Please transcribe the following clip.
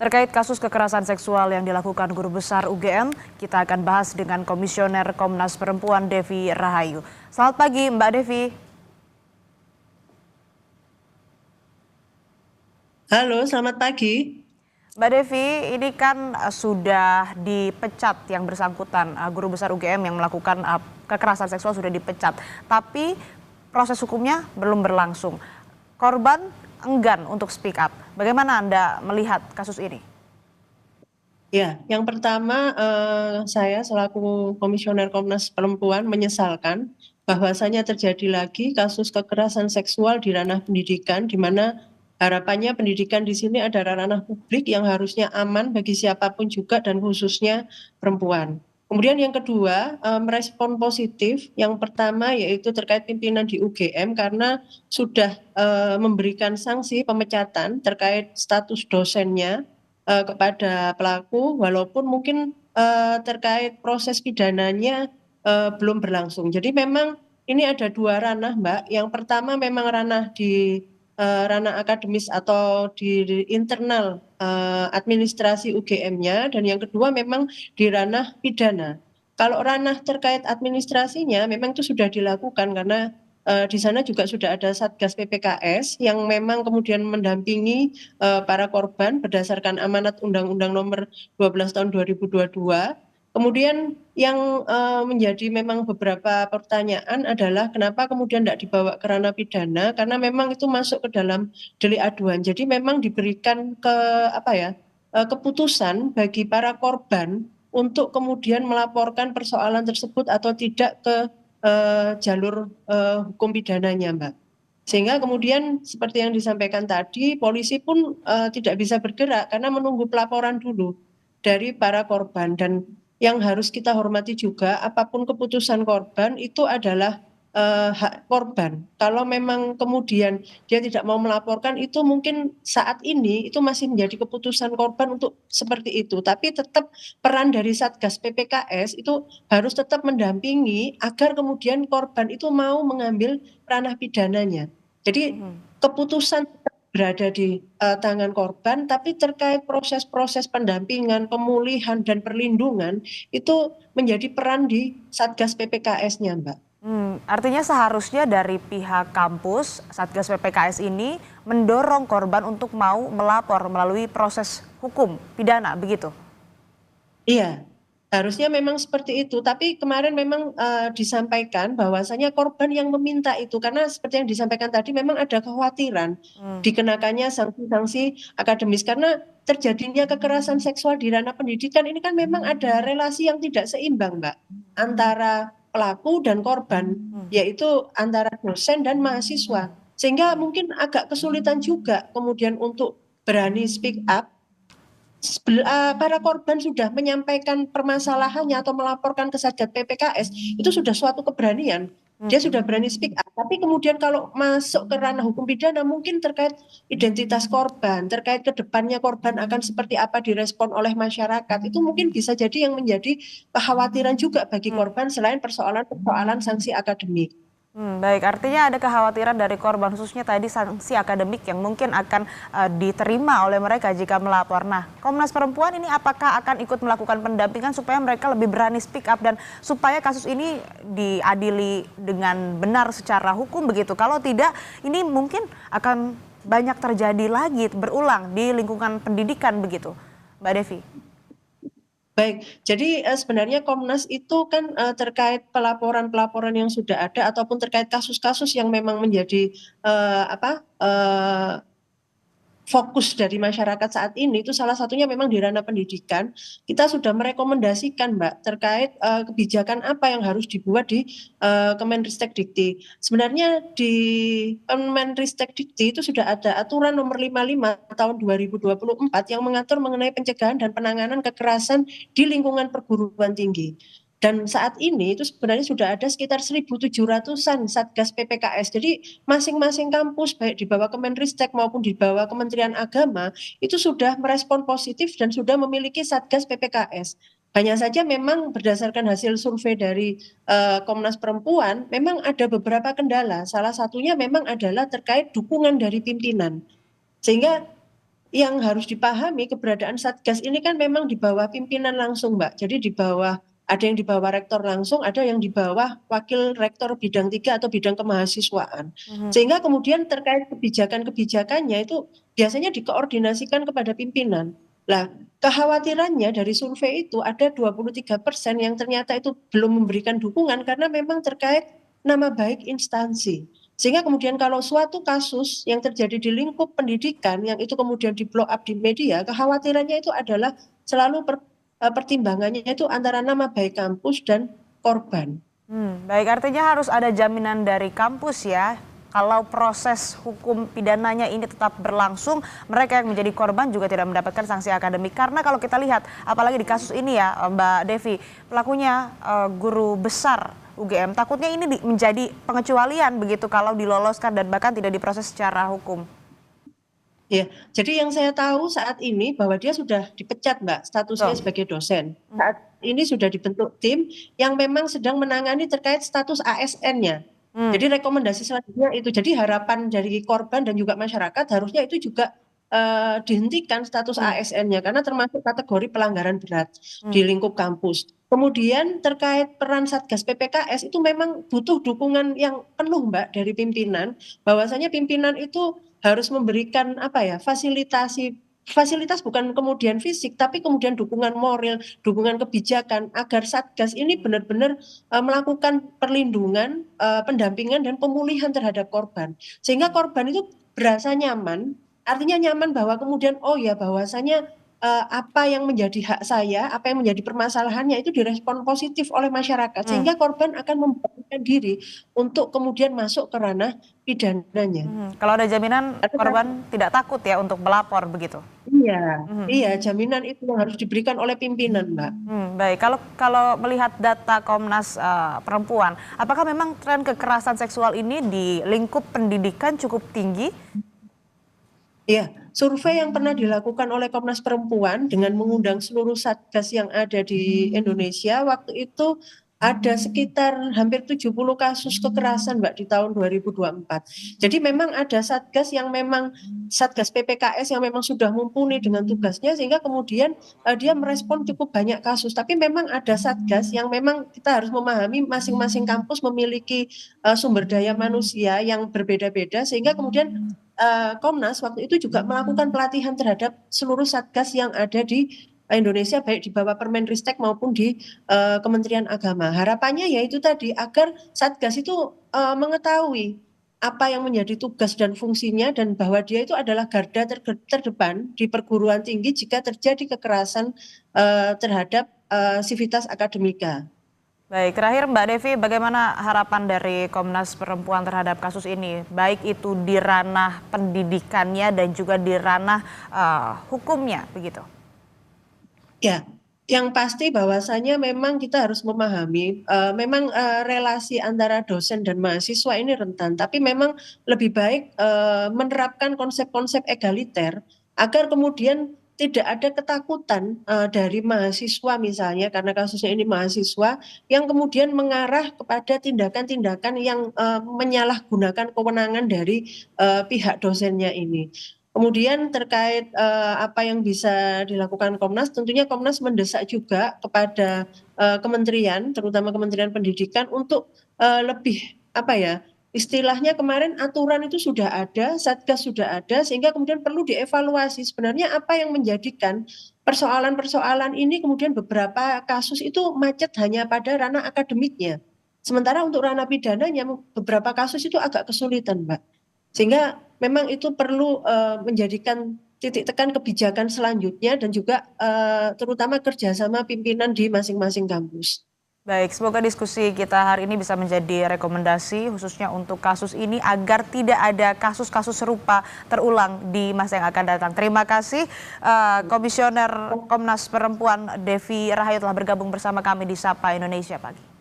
Terkait kasus kekerasan seksual yang dilakukan Guru Besar UGM, kita akan bahas dengan Komisioner Komnas Perempuan Devi Rahayu. Selamat pagi Mbak Devi. Halo, selamat pagi. Mbak Devi, ini kan sudah dipecat yang bersangkutan, Guru Besar UGM yang melakukan kekerasan seksual sudah dipecat. Tapi proses hukumnya belum berlangsung. Korban enggan untuk speak up. Bagaimana Anda melihat kasus ini? Ya, yang pertama saya selaku Komisioner Komnas Perempuan menyesalkan bahwasannya terjadi lagi kasus kekerasan seksual di ranah pendidikan, di mana harapannya pendidikan di sini adalah ranah publik yang harusnya aman bagi siapapun juga dan khususnya perempuan. Kemudian yang kedua, merespon positif. Yang pertama yaitu terkait pimpinan di UGM karena sudah memberikan sanksi pemecatan terkait status dosennya kepada pelaku, walaupun mungkin terkait proses pidananya belum berlangsung. Jadi memang ini ada dua ranah, Mbak. Yang pertama memang ranah di ranah akademis atau di internal administrasi UGM-nya, dan yang kedua memang di ranah pidana. Kalau ranah terkait administrasinya memang itu sudah dilakukan karena di sana juga sudah ada Satgas PPKS yang memang kemudian mendampingi para korban berdasarkan amanat Undang-Undang Nomor 12 Tahun 2022. Kemudian yang menjadi memang beberapa pertanyaan adalah kenapa kemudian tidak dibawa ke ranah pidana, karena memang itu masuk ke dalam delik aduan. Jadi memang diberikan keputusan bagi para korban untuk kemudian melaporkan persoalan tersebut atau tidak ke jalur hukum pidananya, Mbak. Sehingga kemudian seperti yang disampaikan tadi, polisi pun tidak bisa bergerak karena menunggu pelaporan dulu dari para korban. Dan yang harus kita hormati juga, apapun keputusan korban itu adalah hak korban. Kalau memang kemudian dia tidak mau melaporkan, itu mungkin saat ini itu masih menjadi keputusan korban untuk seperti itu. Tapi tetap peran dari Satgas PPKS itu harus tetap mendampingi agar kemudian korban itu mau mengambil ranah pidananya. Jadi keputusan berada di tangan korban, tapi terkait proses-proses pendampingan, pemulihan, dan perlindungan itu menjadi peran di Satgas PPKS-nya, Mbak. Artinya seharusnya dari pihak kampus, Satgas PPKS ini mendorong korban untuk mau melapor melalui proses hukum pidana, begitu? Iya, harusnya memang seperti itu. Tapi kemarin memang disampaikan bahwasanya korban yang meminta itu, karena seperti yang disampaikan tadi memang ada kekhawatiran dikenakannya sanksi-sanksi akademis karena terjadinya kekerasan seksual di ranah pendidikan ini kan memang ada relasi yang tidak seimbang, Mbak, antara pelaku dan korban, yaitu antara dosen dan mahasiswa. Sehingga mungkin agak kesulitan juga kemudian untuk berani speak up. Para korban sudah menyampaikan permasalahannya atau melaporkan ke Satgas PPKS, itu sudah suatu keberanian. Dia sudah berani speak up. Tapi kemudian kalau masuk ke ranah hukum pidana, mungkin terkait identitas korban, terkait kedepannya korban akan seperti apa direspon oleh masyarakat, itu mungkin bisa jadi yang menjadi kekhawatiran juga bagi korban selain persoalan-persoalan sanksi akademik. Baik, artinya ada kekhawatiran dari korban khususnya tadi sanksi akademik yang mungkin akan diterima oleh mereka jika melapor. Nah, Komnas Perempuan ini apakah akan ikut melakukan pendampingan supaya mereka lebih berani speak up dan supaya kasus ini diadili dengan benar secara hukum begitu. Kalau tidak, ini mungkin akan banyak terjadi lagi berulang di lingkungan pendidikan begitu, Mbak Devi. Baik, jadi sebenarnya Komnas itu kan terkait pelaporan-pelaporan yang sudah ada ataupun terkait kasus-kasus yang memang menjadi fokus dari masyarakat saat ini itu salah satunya memang di ranah pendidikan. Kita sudah merekomendasikan, Mbak, terkait kebijakan apa yang harus dibuat di Kemenristek-Dikti. Sebenarnya di Kemenristek-Dikti itu sudah ada aturan nomor 55 tahun 2024 yang mengatur mengenai pencegahan dan penanganan kekerasan di lingkungan perguruan tinggi. Dan saat ini itu sebenarnya sudah ada sekitar 1.700-an Satgas PPKS. Jadi masing-masing kampus baik di bawah Kemenristek maupun di bawah Kementerian Agama itu sudah merespon positif dan sudah memiliki Satgas PPKS. Hanya saja memang berdasarkan hasil survei dari Komnas Perempuan, memang ada beberapa kendala. Salah satunya memang adalah terkait dukungan dari pimpinan. Sehingga yang harus dipahami keberadaan Satgas ini kan memang di bawah pimpinan langsung, Mbak. Jadi di bawah ada yang di bawah rektor langsung, ada yang di bawah wakil rektor bidang 3 atau bidang kemahasiswaan. Sehingga kemudian terkait kebijakan-kebijakannya itu biasanya dikoordinasikan kepada pimpinan. Nah, kekhawatirannya dari survei itu ada 23% yang ternyata itu belum memberikan dukungan karena memang terkait nama baik instansi. Sehingga kemudian kalau suatu kasus yang terjadi di lingkup pendidikan yang itu kemudian di blow up di media, kekhawatirannya itu adalah selalu pertimbangannya itu antara nama baik kampus dan korban. Baik, artinya harus ada jaminan dari kampus ya. Kalau proses hukum pidananya ini tetap berlangsung, mereka yang menjadi korban juga tidak mendapatkan sanksi akademik. Karena kalau kita lihat, apalagi di kasus ini ya Mbak Devi, pelakunya guru besar UGM, takutnya ini menjadi pengecualian begitu kalau diloloskan dan bahkan tidak diproses secara hukum. Ya, jadi yang saya tahu saat ini bahwa dia sudah dipecat, Mbak, statusnya sebagai dosen. Saat ini sudah dibentuk tim yang memang sedang menangani terkait status ASN-nya. Jadi rekomendasi selanjutnya itu, jadi harapan dari korban dan juga masyarakat harusnya itu juga dihentikan status ASN-nya karena termasuk kategori pelanggaran berat di lingkup kampus. Kemudian terkait peran Satgas PPKS itu memang butuh dukungan yang penuh, Mbak, dari pimpinan. Bahwasanya pimpinan itu harus memberikan fasilitas bukan kemudian fisik, tapi kemudian dukungan moral, dukungan kebijakan agar Satgas ini benar-benar melakukan perlindungan, pendampingan dan pemulihan terhadap korban. Sehingga korban itu berasa nyaman, artinya nyaman bahwa kemudian oh ya bahwasanya apa yang menjadi hak saya, apa yang menjadi permasalahannya itu direspon positif oleh masyarakat sehingga korban akan memberanikan diri untuk kemudian masuk ke ranah pidananya. Kalau ada jaminan korban tidak takut ya untuk melapor begitu. Iya, iya jaminan itu yang harus diberikan oleh pimpinan, Mbak. Baik, kalau melihat data Komnas Perempuan, apakah memang tren kekerasan seksual ini di lingkup pendidikan cukup tinggi? Iya, survei yang pernah dilakukan oleh Komnas Perempuan dengan mengundang seluruh satgas yang ada di Indonesia, waktu itu ada sekitar hampir 70 kasus kekerasan, Mbak, di tahun 2024. Jadi memang ada satgas yang memang satgas PPKS yang memang sudah mumpuni dengan tugasnya sehingga kemudian dia merespon cukup banyak kasus. Tapi memang ada satgas yang memang kita harus memahami masing-masing kampus memiliki sumber daya manusia yang berbeda-beda sehingga kemudian Komnas waktu itu juga melakukan pelatihan terhadap seluruh satgas yang ada di Indonesia baik di bawah Permenristek maupun di Kementerian Agama. Harapannya yaitu tadi agar satgas itu mengetahui apa yang menjadi tugas dan fungsinya dan bahwa dia itu adalah garda terdepan di perguruan tinggi jika terjadi kekerasan terhadap sivitas akademika. Baik, terakhir Mbak Devi, bagaimana harapan dari Komnas Perempuan terhadap kasus ini? Baik itu di ranah pendidikannya dan juga di ranah hukumnya, begitu? Ya, yang pasti bahwasanya memang kita harus memahami, memang relasi antara dosen dan mahasiswa ini rentan, tapi memang lebih baik menerapkan konsep-konsep egaliter agar kemudian tidak ada ketakutan dari mahasiswa misalnya karena kasusnya ini mahasiswa yang kemudian mengarah kepada tindakan-tindakan yang menyalahgunakan kewenangan dari pihak dosennya ini. Kemudian terkait apa yang bisa dilakukan Komnas, tentunya Komnas mendesak juga kepada kementerian, terutama Kementerian Pendidikan untuk lebih apa ya, istilahnya kemarin aturan itu sudah ada, Satgas sudah ada, sehingga kemudian perlu dievaluasi sebenarnya apa yang menjadikan persoalan-persoalan ini kemudian beberapa kasus itu macet hanya pada ranah akademiknya. Sementara untuk ranah pidananya beberapa kasus itu agak kesulitan, Mbak. Sehingga memang itu perlu menjadikan titik tekan kebijakan selanjutnya dan juga terutama kerjasama pimpinan di masing-masing kampus. Baik, semoga diskusi kita hari ini bisa menjadi rekomendasi khususnya untuk kasus ini agar tidak ada kasus-kasus serupa terulang di masa yang akan datang. Terima kasih Komisioner Komnas Perempuan Devi Rahayu telah bergabung bersama kami di Sapa Indonesia Pagi.